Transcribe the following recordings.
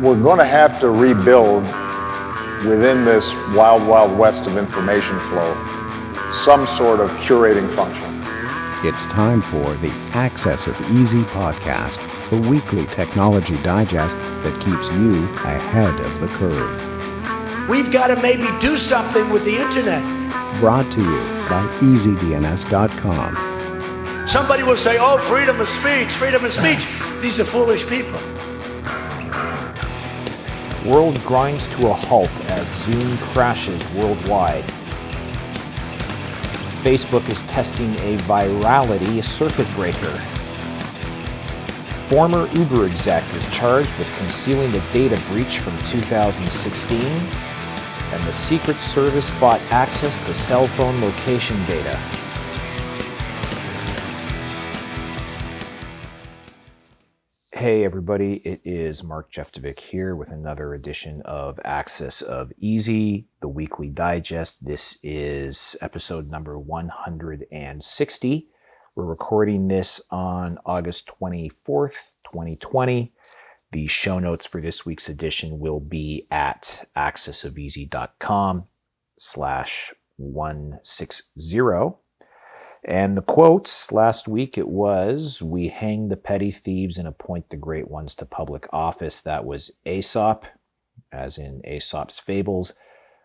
We're going to have to rebuild within this wild, wild west of information flow some sort of curating function. It's time for the AxisOfEasy podcast, the weekly technology digest that keeps you ahead of the curve. We've got to maybe do something with the internet. Brought to you by EasyDNS.com. Somebody will say, oh, freedom of speech, freedom of speech. These are foolish people. World grinds to a halt as Zoom crashes worldwide. Facebook is testing a virality circuit breaker. Former Uber exec is charged with concealing a data breach from 2016. And the Secret Service bought access to cell phone location data. Hey everybody, it is Mark Jeftovic here with another edition of AxisOfEasy, the weekly digest. This is episode number 160. We're recording this on August 24th, 2020. The show notes for this week's edition will be at AxisOfEasy.com/160. And the quotes, last week it was, we hang the petty thieves and appoint the great ones to public office. That was Aesop, as in Aesop's Fables.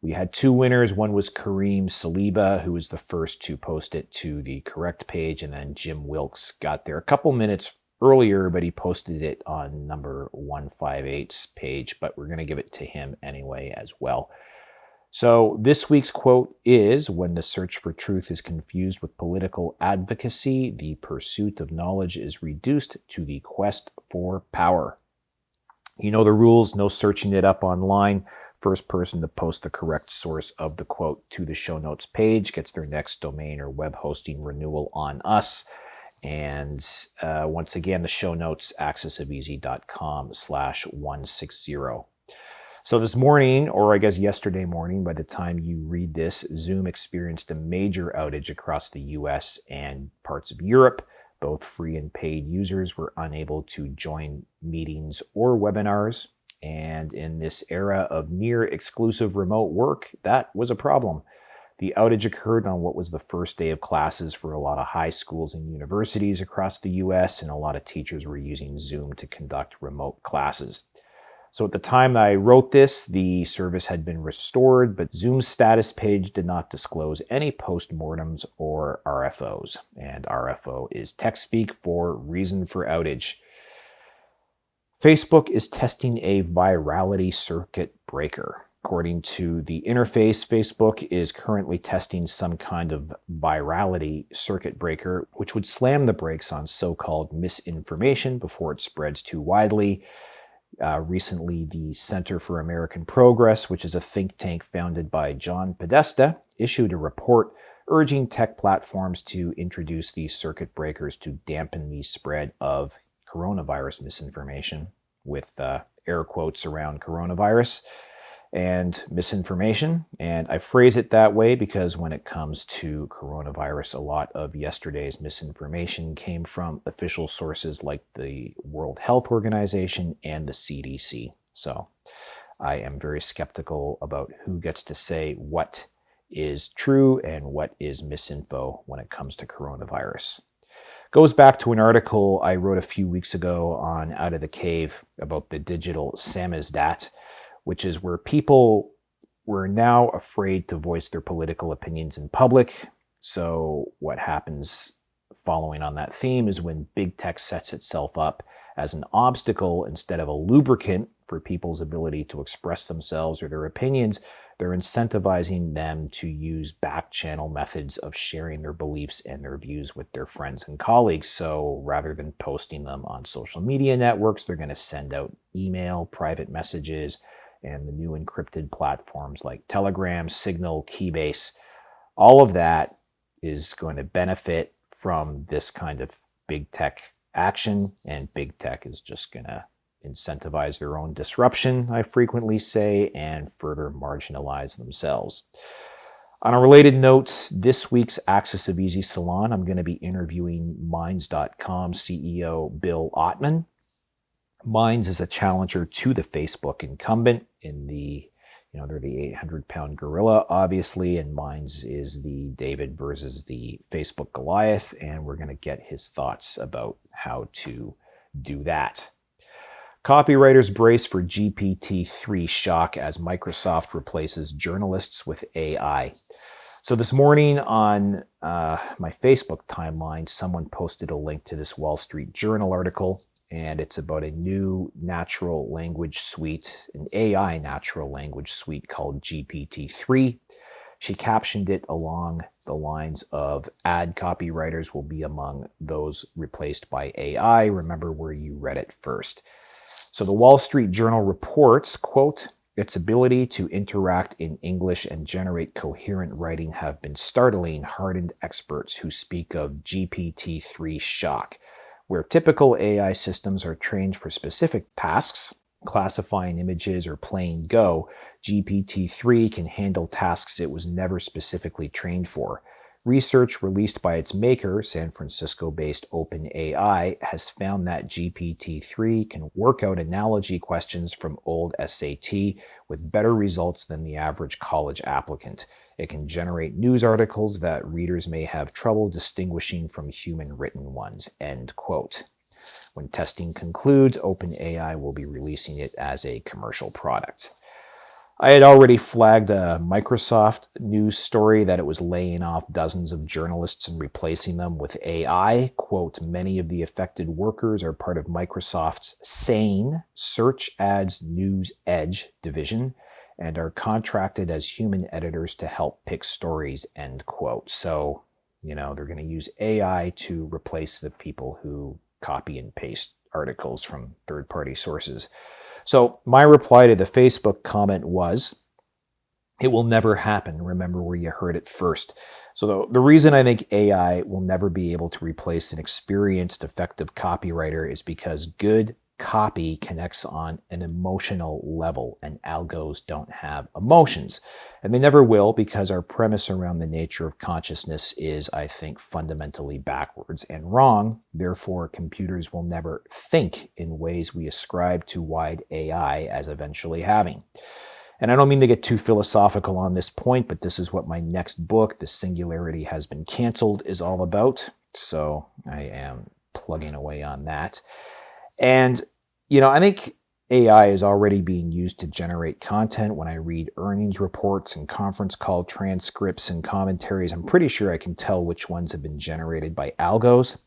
We had two winners. One was Kareem Saliba, who was the first to post it to the correct page, and then Jim Wilkes got there a couple minutes earlier, but he posted it on number 158's page, but we're going to give it to him anyway as well. So this week's quote is, when the search for truth is confused with political advocacy, the pursuit of knowledge is reduced to the quest for power. You know the rules, no searching it up online. First person to post the correct source of the quote to the show notes page gets their next domain or web hosting renewal on us. And once again, the show notes, AxisOfEasy.com/160. So this morning, or I guess yesterday morning, by the time you read this, Zoom experienced a major outage across the US and parts of Europe. Both free and paid users were unable to join meetings or webinars. And in this era of near exclusive remote work, that was a problem. The outage occurred on what was the first day of classes for a lot of high schools and universities across the US, and a lot of teachers were using Zoom to conduct remote classes. So at the time that I wrote this, the service had been restored, but Zoom's status page did not disclose any postmortems or RFOs. And RFO is tech speak for reason for outage. Facebook is testing a virality circuit breaker. According to the interface, Facebook is currently testing some kind of virality circuit breaker, which would slam the brakes on so-called misinformation before it spreads too widely. Recently, the Center for American Progress, which is a think tank founded by John Podesta, issued a report urging tech platforms to introduce these circuit breakers to dampen the spread of coronavirus misinformation, with air quotes around coronavirus and misinformation. And I phrase it that way because when it comes to coronavirus, a lot of yesterday's misinformation came from official sources like the World Health Organization and the CDC. So I am very skeptical about who gets to say what is true and what is misinfo when it comes to coronavirus. Goes back to an article I wrote a few weeks ago on Out of the Cave about the digital samizdat, which is where people were now afraid to voice their political opinions in public. So what happens following on that theme is when big tech sets itself up as an obstacle instead of a lubricant for people's ability to express themselves or their opinions, they're incentivizing them to use back channel methods of sharing their beliefs and their views with their friends and colleagues. So rather than posting them on social media networks, they're going to send out email, private messages, and the new encrypted platforms like Telegram, Signal, Keybase. All of that is going to benefit from this kind of big tech action, and big tech is just going to incentivize their own disruption, I frequently say, and further marginalize themselves. On a related note, this week's AxisOfEasy Salon, I'm going to be interviewing Minds.com CEO Bill Ottman. Minds is a challenger to the Facebook incumbent in the, they're the 800-pound gorilla, obviously, and Minds is the David versus the Facebook Goliath, and we're going to get his thoughts about how to do that. Copywriters brace for GPT-3 shock as Microsoft replaces journalists with AI. So this morning on my Facebook timeline, someone posted a link to this Wall Street Journal article, and it's about a new natural language suite, an AI natural language suite called GPT-3. She captioned it along the lines of ad copywriters will be among those replaced by AI. Remember where you read it first. So the Wall Street Journal reports, quote, its ability to interact in English and generate coherent writing have been startling hardened experts who speak of GPT-3 shock, where typical AI systems are trained for specific tasks, classifying images or playing Go. GPT-3 can handle tasks it was never specifically trained for. Research released by its maker, San Francisco-based OpenAI, has found that GPT-3 can work out analogy questions from old SAT with better results than the average college applicant. It can generate news articles that readers may have trouble distinguishing from human written ones, end quote. When testing concludes, OpenAI will be releasing it as a commercial product. I had already flagged a Microsoft news story that it was laying off dozens of journalists and replacing them with AI. Quote, many of the affected workers are part of Microsoft's SANE, Search Ads News Edge division, and are contracted as human editors to help pick stories, end quote. So, they're going to use AI to replace the people who copy and paste articles from third-party sources. So my reply to the Facebook comment was, it will never happen. Remember where you heard it first. So the reason I think AI will never be able to replace an experienced, effective copywriter is because good copy connects on an emotional level, and algos don't have emotions. And they never will, because our premise around the nature of consciousness is, I think, fundamentally backwards and wrong. Therefore, computers will never think in ways we ascribe to wide AI as eventually having. And I don't mean to get too philosophical on this point, but this is what my next book, The Singularity Has Been Cancelled, is all about. So I am plugging away on that. And, I think AI is already being used to generate content. When I read earnings reports and conference call transcripts and commentaries, I'm pretty sure I can tell which ones have been generated by algos.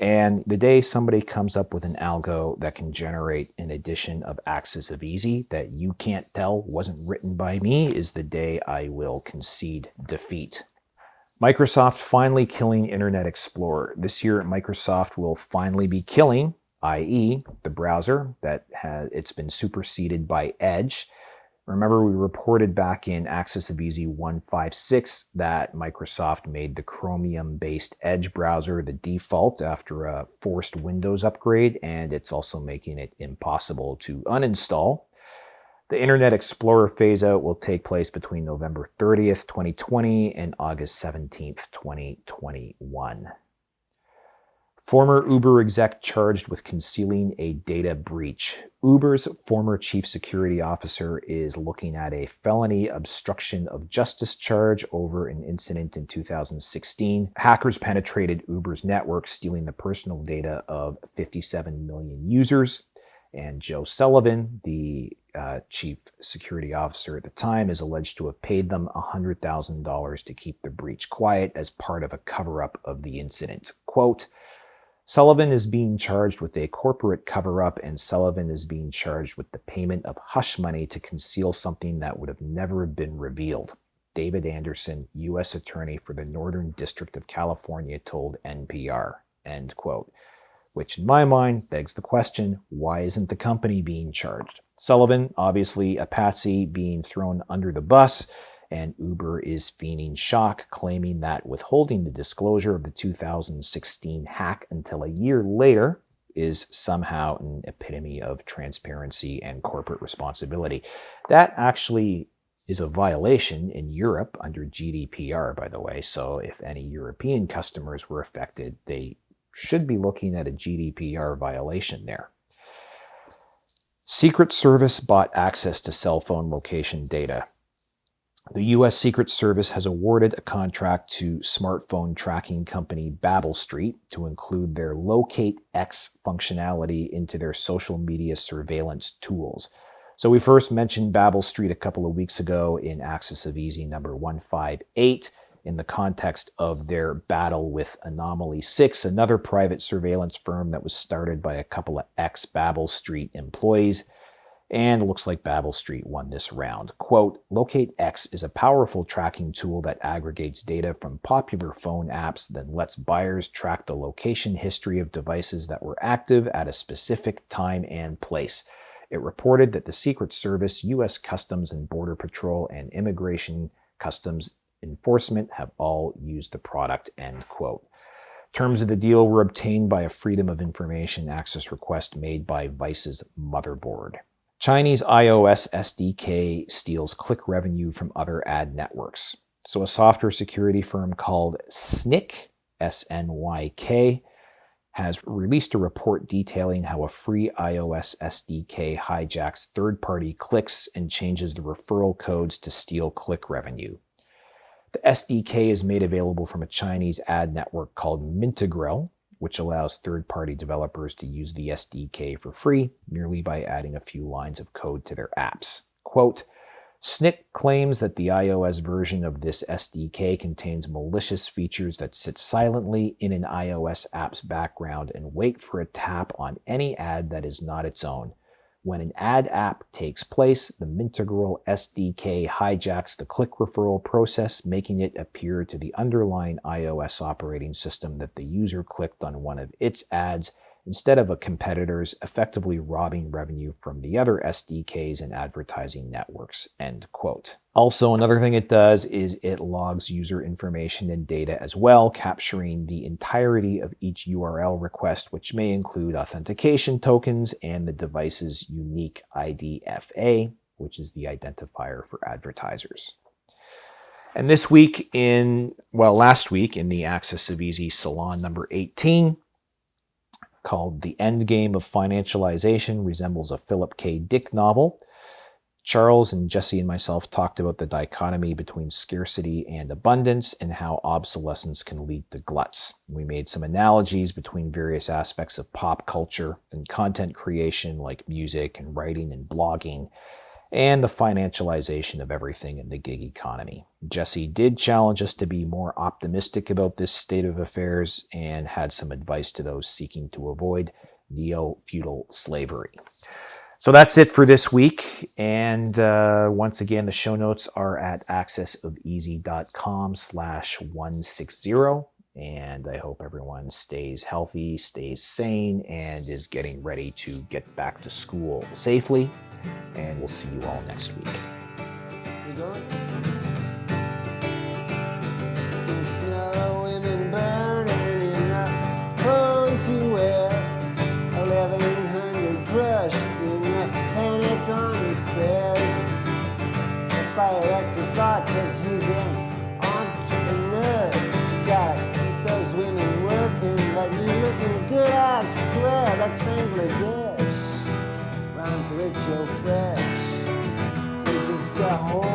And the day somebody comes up with an algo that can generate an edition of AxisOfEasy that you can't tell wasn't written by me is the day I will concede defeat. Microsoft finally killing Internet Explorer. This year, Microsoft will finally be killing, i.e. the browser it's been superseded by Edge. Remember, we reported back in AxisOfEasy 156 that Microsoft made the Chromium-based Edge browser the default after a forced Windows upgrade, and it's also making it impossible to uninstall. The Internet Explorer phase-out will take place between November 30th, 2020 and August 17th, 2021. Former Uber exec charged with concealing a data breach. Uber's former chief security officer is looking at a felony obstruction of justice charge over an incident in 2016. Hackers penetrated Uber's network, stealing the personal data of 57 million users. And Joe Sullivan, the chief security officer at the time, is alleged to have paid them $100,000 to keep the breach quiet as part of a cover-up of the incident. Quote, Sullivan is being charged with a corporate cover-up, and Sullivan is being charged with the payment of hush money to conceal something that would have never been revealed. David Anderson, U.S. Attorney for the Northern District of California, told NPR, end quote. Which in my mind begs the question, why isn't the company being charged? Sullivan, obviously a patsy, being thrown under the bus, and Uber is feigning shock, claiming that withholding the disclosure of the 2016 hack until a year later is somehow an epitome of transparency and corporate responsibility. That actually is a violation in Europe under GDPR, by the way. So if any European customers were affected, they should be looking at a GDPR violation there. Secret Service bought access to cell phone location data. The U.S. Secret Service has awarded a contract to smartphone tracking company Babel Street to include their Locate X functionality into their social media surveillance tools. So we first mentioned Babel Street a couple of weeks ago in Axis of Easy number 158 in the context of their battle with Anomaly 6, another private surveillance firm that was started by a couple of ex-Babel Street employees. And it looks like Babel Street won this round. Quote, Locate X is a powerful tracking tool that aggregates data from popular phone apps, then lets buyers track the location history of devices that were active at a specific time and place. It reported that the Secret Service, U.S. Customs and Border Patrol, and Immigration Customs Enforcement have all used the product, end quote. Terms of the deal were obtained by a Freedom of Information access request made by Vice's motherboard. Chinese iOS SDK steals click revenue from other ad networks. So a software security firm called SNYK, S-N-Y-K, has released a report detailing how a free iOS SDK hijacks third-party clicks and changes the referral codes to steal click revenue. The SDK is made available from a Chinese ad network called Mintigrel, which allows third-party developers to use the SDK for free merely by adding a few lines of code to their apps. Quote, SNYK claims that the iOS version of this SDK contains malicious features that sit silently in an iOS app's background and wait for a tap on any ad that is not its own. When an ad app takes place, the Mintigrel SDK hijacks the click referral process, making it appear to the underlying iOS operating system that the user clicked on one of its ads instead of a competitor's, effectively robbing revenue from the other SDKs and advertising networks, end quote. Also, another thing it does is it logs user information and data as well, capturing the entirety of each URL request, which may include authentication tokens and the device's unique IDFA, which is the identifier for advertisers. And last week in the Axis of Easy Salon number 18, called The Endgame of Financialization, Resembles a Philip K. Dick novel, Charles and Jesse and myself talked about the dichotomy between scarcity and abundance and how obsolescence can lead to gluts. We made some analogies between various aspects of pop culture and content creation like music and writing and blogging, and the financialization of everything in the gig economy. Jesse did challenge us to be more optimistic about this state of affairs and had some advice to those seeking to avoid neo-feudal slavery. So that's it for this week. And once again, the show notes are at AxisOfEasy.com/160. And I hope everyone stays healthy, stays sane, and is getting ready to get back to school safely. And we'll see you all next week. You wear 1100 crushed in the panic on the stairs. The fire X's thought that he's an entrepreneur. Gotta keep those women working, but you looking good, I swear. That's Bangladesh. Rounds rich, you're fresh. You're just a whore.